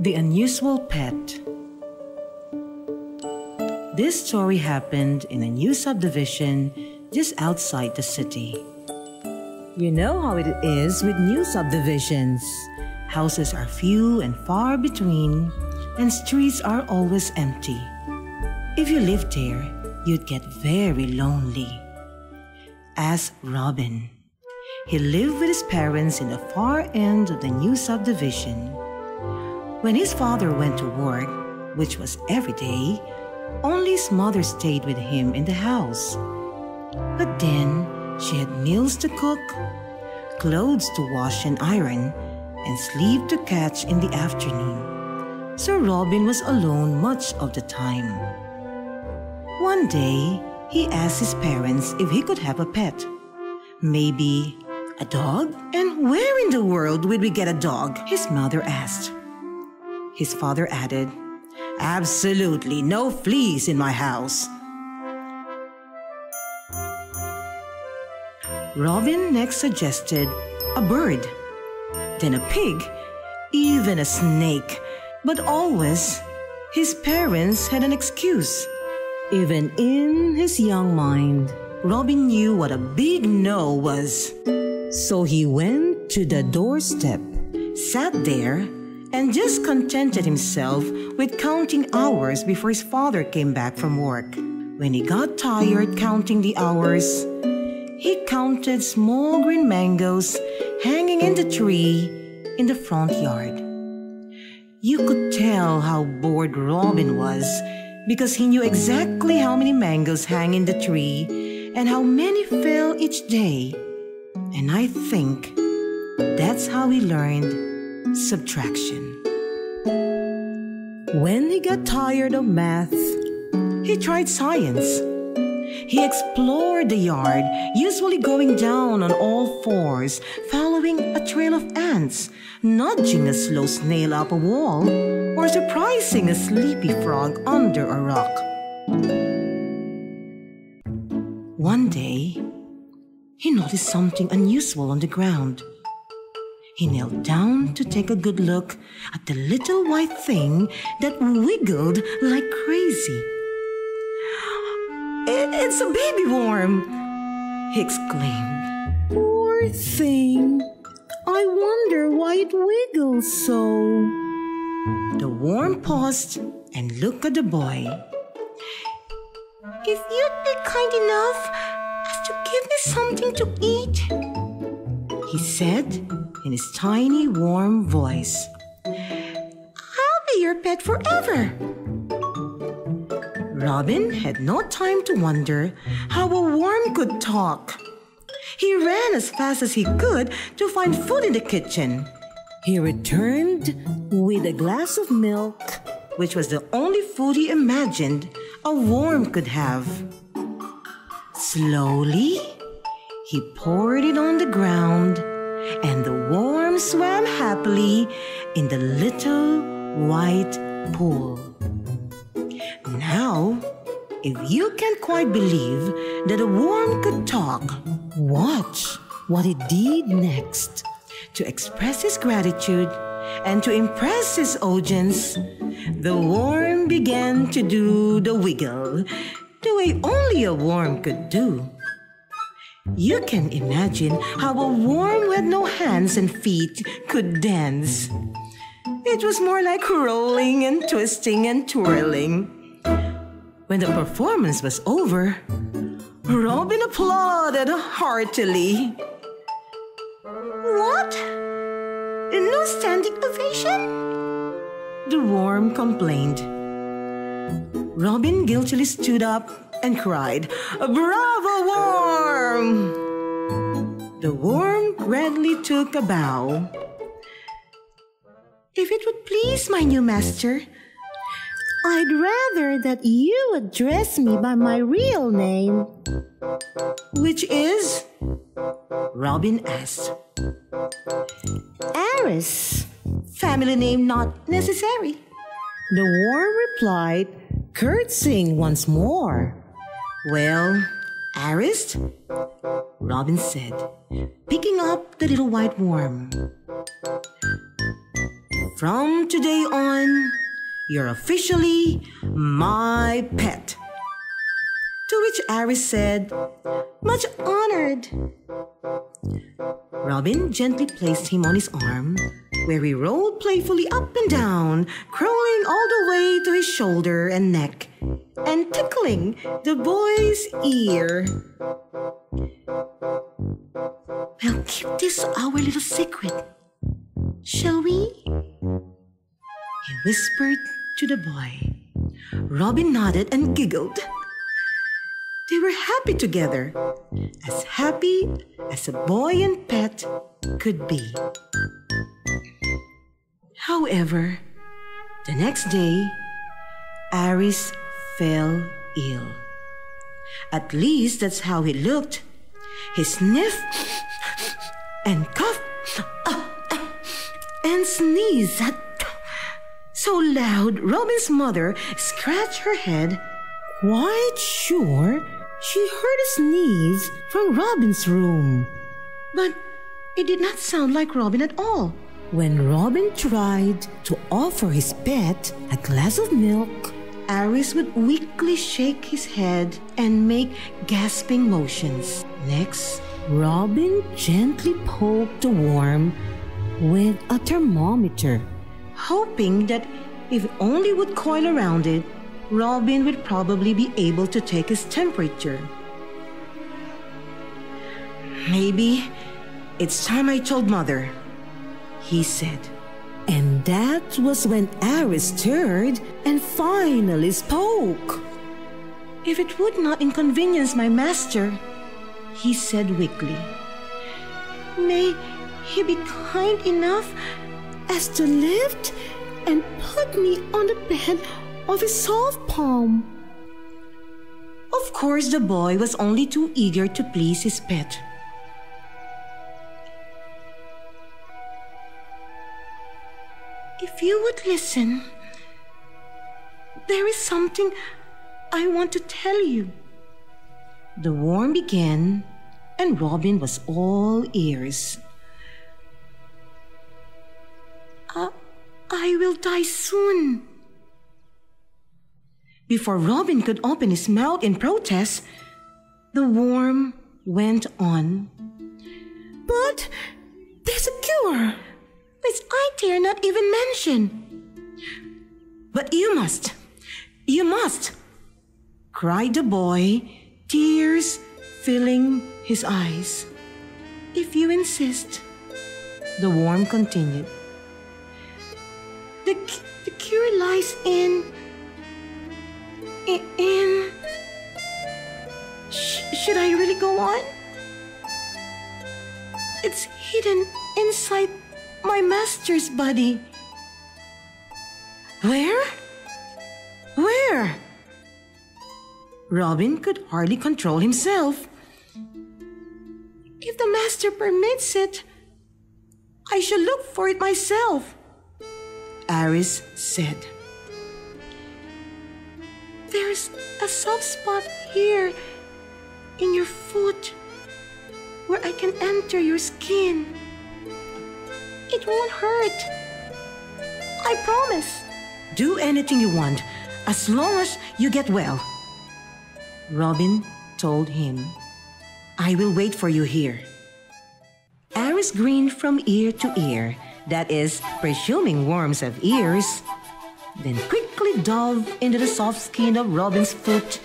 The Unusual Pet. This story happened in a new subdivision just outside the city. You know how it is with new subdivisions. Houses are few and far between, and streets are always empty. If you lived there, you'd get very lonely. Ask Robin. He lived with his parents in the far end of the new subdivision. When his father went to work, which was every day, only his mother stayed with him in the house. But then she had meals to cook, clothes to wash and iron, and sleep to catch in the afternoon. So Robin was alone much of the time. One day, he asked his parents if he could have a pet. Maybe a dog? And where in the world would we get a dog? His mother asked. His father added, "Absolutely no fleas in my house." Robin next suggested a bird, then a pig, even a snake. But always, his parents had an excuse. Even in his young mind, Robin knew what a big no was. So he went to the doorstep, sat there, and just contented himself with counting hours before his father came back from work. When he got tired counting the hours, he counted small green mangoes hanging in the tree in the front yard. You could tell how bored Robin was because he knew exactly how many mangoes hang in the tree and how many fell each day. And I think that's how he learned subtraction. When he got tired of math, he tried science. He explored the yard, usually going down on all fours, following a trail of ants, nudging a slow snail up a wall, or surprising a sleepy frog under a rock. One day, he noticed something unusual on the ground. He knelt down to take a good look at the little white thing that wiggled like crazy. "It's a baby worm!" he exclaimed. "Poor thing! I wonder why it wiggles so." The worm paused and looked at the boy. "If you'd be kind enough as to give me something to eat," he said in his tiny, warm voice, "I'll be your pet forever." Robin had no time to wonder how a worm could talk. He ran as fast as he could to find food in the kitchen. He returned with a glass of milk, which was the only food he imagined a worm could have. Slowly, he poured it on the ground, and the worm swam happily in the little white pool. Now, if you can't quite believe that a worm could talk, watch what it did next. To express his gratitude and to impress his audience, the worm began to do the wiggle, the way only a worm could do. You can imagine how a worm who had no hands and feet could dance. It was more like rolling and twisting and twirling. When the performance was over, Robin applauded heartily. "What? No standing ovation?" the worm complained. Robin guiltily stood up and cried, "Bravo, worm!" The worm gladly took a bow. "If it would please my new master, I'd rather that you address me by my real name." "Which is?" Robin asked. "Aris. Family name not necessary," the worm replied, curtsying once more. "Well, Aris," Robin said, picking up the little white worm. From today on, you're officially my pet." To which Aris said, "Much honored." Robin gently placed him on his arm, where he rolled playfully up and down, crawling all the way to his shoulder and neck, and tickling the boy's ear. "We'll keep this our little secret, shall we?" he whispered to the boy. Robin nodded and giggled. They were happy together, as happy as a boy and pet could be. However, the next day, Aris fell ill. At least that's how he looked. He sniffed and coughed and sneezed so loud Robin's mother scratched her head, quite sure she heard a sneeze from Robin's room. But it did not sound like Robin at all. When Robin tried to offer his pet a glass of milk, Aris would weakly shake his head and make gasping motions. Next, Robin gently poked the worm with a thermometer, hoping that if it only would coil around it, Robin would probably be able to take his temperature. "Maybe it's time I told Mother," he said. And that was when Aris stirred and finally spoke. "If it would not inconvenience my master," he said weakly, "may he be kind enough as to lift and put me on the bed of his soft palm." Of course, the boy was only too eager to please his pet. "If you would listen, there is something I want to tell you," the worm began, and Robin was all ears. "I will die soon." Before Robin could open his mouth in protest, the worm went on. "But there's a cure, which I dare not even mention." "But you must, cried the boy, tears filling his eyes. "If you insist," the worm continued. The cure lies in... Should I really go on? It's hidden inside my master's body." Where? Robin could hardly control himself. "If the master permits it, I shall look for it myself," Aris said. "There's a soft spot here in your foot where I can enter your skin. It won't hurt. I promise." "Do anything you want, as long as you get well," Robin told him. "I will wait for you here." Aris grinned from ear to ear, that is, presuming worms have ears, then quickly dove into the soft skin of Robin's foot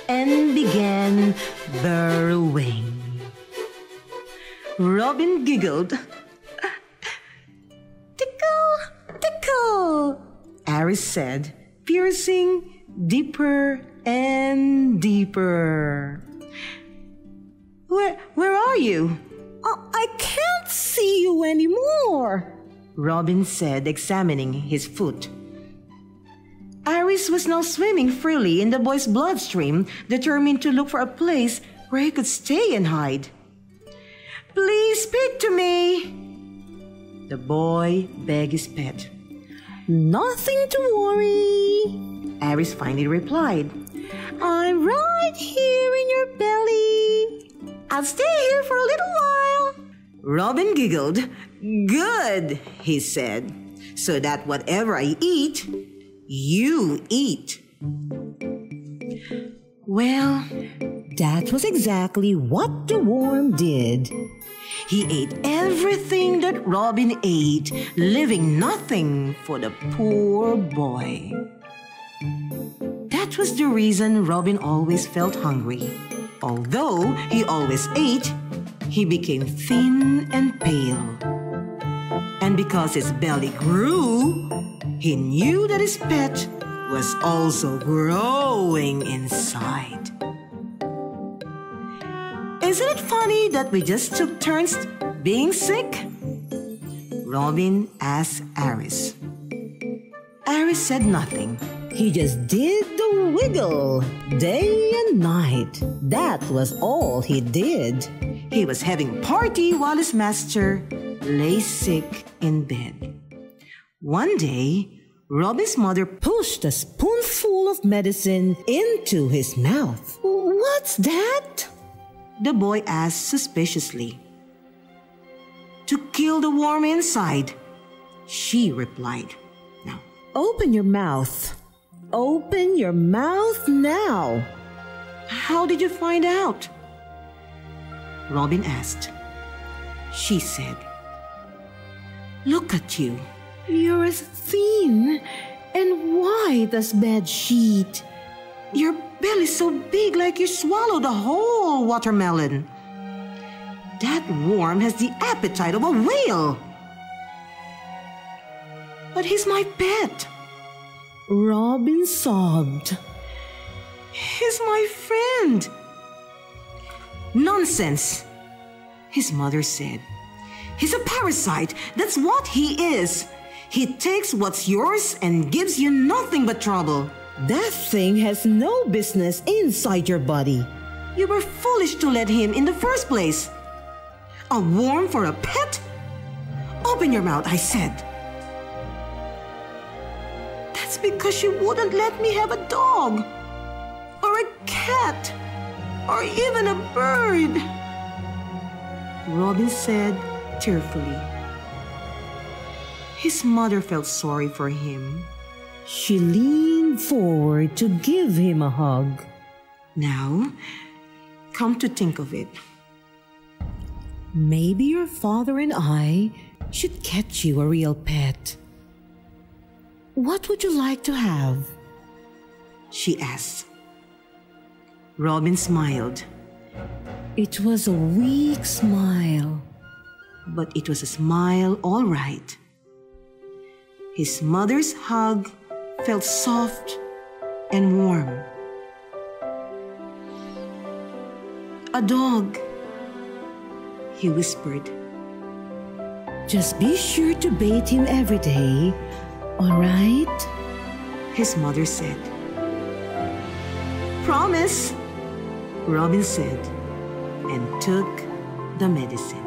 and began burrowing. Robin giggled. "Tickle, tickle," Aris said, piercing deeper and deeper. Where are you?" I can't see you anymore," Robin said, examining his foot. Aris was now swimming freely in the boy's bloodstream, determined to look for a place where he could stay and hide. "Please speak to me," the boy begged his pet. "Nothing to worry," Aris finally replied. "I'm right here in your belly. I'll stay here for a little while." Robin giggled. "Good," he said. so that whatever I eat, you eat." Well, that was exactly what the worm did. He ate everything that Robin ate, leaving nothing for the poor boy. That was the reason Robin always felt hungry. Although he always ate, he became thin and pale. And because his belly grew, he knew that his pet was also growing inside. Isn't it funny that we just took turns being sick? Robin asked Aris. Aris said nothing. He just did the wiggle day and night. That was all he did. He was having a party while his master lay sick in bed. One day, Robin's mother pushed a spoonful of medicine into his mouth. "What's that?" the boy asked suspiciously. "To kill the worm inside," she replied. "Now, open your mouth. Open your mouth now." "How did you find out?" Robin asked. She said, "Look at you. You're as thin and white as bed sheet. Your belly's so big like you swallowed a whole watermelon. That worm has the appetite of a whale." "But he's my pet," Robin sobbed. "He's my friend." "Nonsense," his mother said. "He's a parasite. That's what he is. He takes what's yours and gives you nothing but trouble. That thing has no business inside your body. You were foolish to let him in the first place. A worm for a pet? Open your mouth, I said." "That's because you wouldn't let me have a dog, or a cat, or even a bird," Robin said tearfully. His mother felt sorry for him. She leaned forward to give him a hug. "Now, come to think of it, maybe your father and I should get you a real pet. What would you like to have?" she asked. Robin smiled. It was a weak smile, but it was a smile all right. His mother's hug felt soft and warm. "A dog," he whispered. "Just be sure to bathe him every day, all right?" his mother said. "Promise," Robin said, and took the medicine.